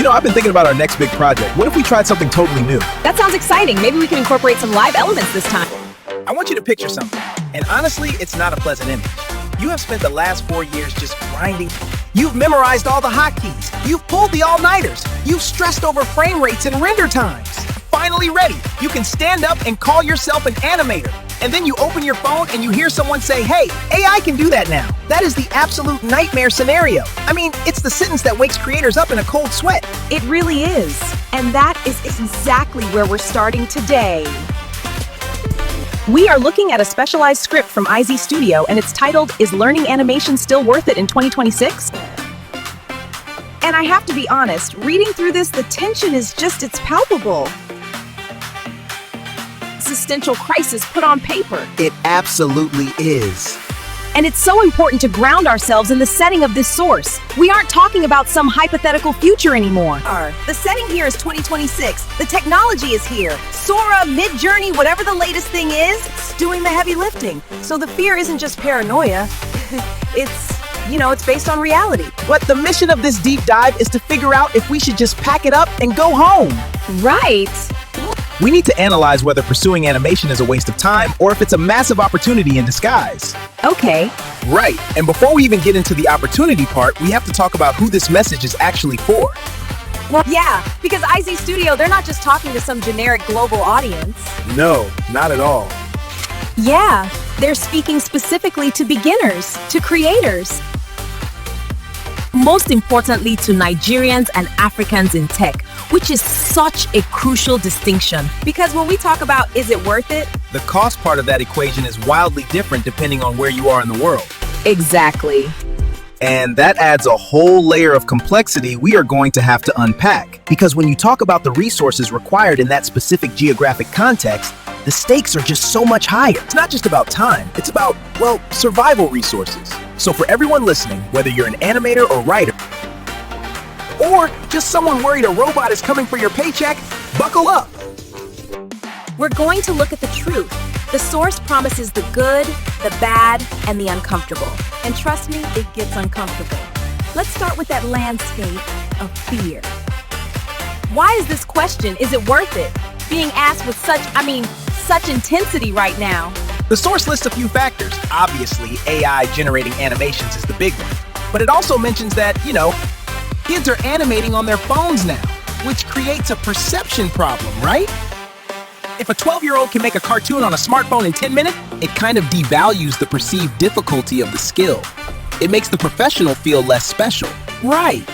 I've been thinking about our next big project. What if we tried something totally new? That sounds exciting. Maybe we can incorporate some live elements this time. I want you to picture something. And honestly, it's not a pleasant image. You have spent the last 4 years just grinding. You've memorized all the hotkeys. You've pulled the all-nighters. You've stressed over frame rates and render times. Finally ready. You can stand up and call yourself an animator. And then you open your phone and you hear someone say, hey, AI can do that now. That is the absolute nightmare scenario. I mean, it's the sentence that wakes creators up in a cold sweat. It really is. And that is exactly where we're starting today. We are looking at a specialized script from IZ Studio, and it's titled, Is Learning Animation Still Worth It in 2026? And I have to be honest, reading through this, the tension is it's palpable. Existential crisis put on paper. It absolutely is. And it's so important to ground ourselves in the setting of this source. We aren't talking about some hypothetical future anymore. The setting here is 2026. The technology is here. Sora, Midjourney, whatever the latest thing is, it's doing the heavy lifting. So the fear isn't just paranoia. It's based on reality. But the mission of this deep dive is to figure out if we should just pack it up and go home. Right. We need to analyze whether pursuing animation is a waste of time or if it's a massive opportunity in disguise. Okay. Right, and before we even get into the opportunity part, we have to talk about who this message is actually for. Well, yeah, because IZ Studio, they're not just talking to some generic global audience. No, not at all. Yeah, they're speaking specifically to beginners, to creators. Most importantly, to Nigerians and Africans in tech, which is such a crucial distinction. Because when we talk about is it worth it? The cost part of that equation is wildly different depending on where you are in the world. Exactly. And that adds a whole layer of complexity we are going to have to unpack. Because when you talk about the resources required in that specific geographic context, the stakes are just so much higher. It's not just about time, it's about, survival resources. So for everyone listening, whether you're an animator or writer, or just someone worried a robot is coming for your paycheck, buckle up. We're going to look at the truth. The source promises the good, the bad, and the uncomfortable. And trust me, it gets uncomfortable. Let's start with that landscape of fear. Why is this question, is it worth it, being asked with such intensity right now? The source lists a few factors. Obviously, AI generating animations is the big one. But it also mentions that, kids are animating on their phones now, which creates a perception problem, right? If a 12-year-old can make a cartoon on a smartphone in 10 minutes, it kind of devalues the perceived difficulty of the skill. It makes the professional feel less special. Right.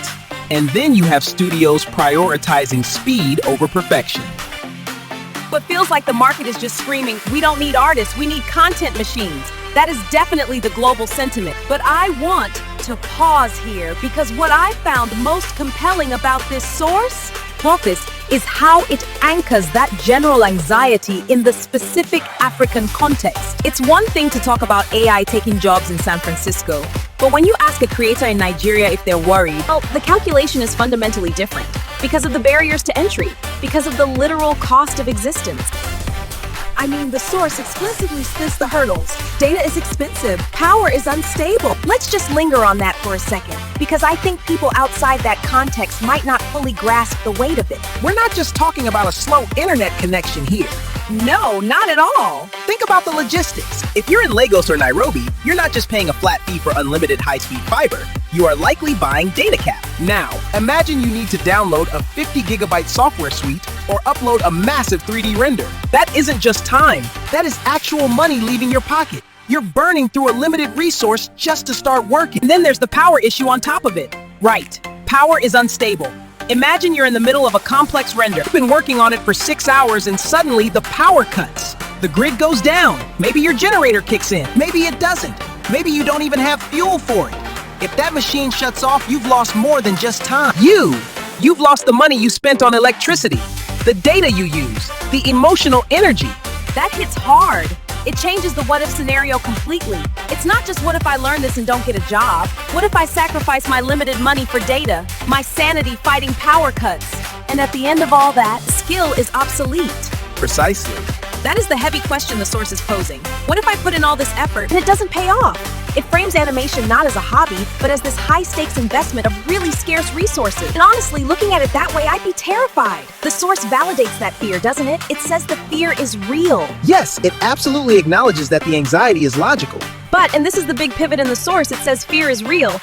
And then you have studios prioritizing speed over perfection. But feels like the market is just screaming, we don't need artists, we need content machines. That is definitely the global sentiment. But I want to pause here because what I found most compelling about this source purpose is how it anchors that general anxiety in the specific African context. It's one thing to talk about AI taking jobs in San Francisco, but when you ask a creator in Nigeria if they're worried, the calculation is fundamentally different because of the barriers to entry, because of the literal cost of existence. The source explicitly lists the hurdles. Data is expensive. Power is unstable. Let's just linger on that for a second, because I think people outside that context might not fully grasp the weight of it. We're not just talking about a slow internet connection here. No, not at all. Think about the logistics. If you're in Lagos or Nairobi, you're not just paying a flat fee for unlimited high-speed fiber. You are likely buying data cap. Now, imagine you need to download a 50-gigabyte software suite or upload a massive 3D render. That isn't just time. That is actual money leaving your pocket. You're burning through a limited resource just to start working. And then there's the power issue on top of it. Right, power is unstable. Imagine you're in the middle of a complex render. You've been working on it for 6 hours and suddenly the power cuts. The grid goes down. Maybe your generator kicks in. Maybe it doesn't. Maybe you don't even have fuel for it. If that machine shuts off, you've lost more than just time. You've lost the money you spent on electricity, the data you use, the emotional energy. That hits hard. It changes the what-if scenario completely. It's not just what if I learn this and don't get a job? What if I sacrifice my limited money for data, my sanity fighting power cuts? And at the end of all that, skill is obsolete. Precisely. That is the heavy question the source is posing. What if I put in all this effort and it doesn't pay off? It frames animation not as a hobby, but as this high-stakes investment of really scarce resources. And honestly, looking at it that way, I'd be terrified. The source validates that fear, doesn't it? It says the fear is real. Yes, it absolutely acknowledges that the anxiety is logical. But, and this is the big pivot in the source, it says fear is real.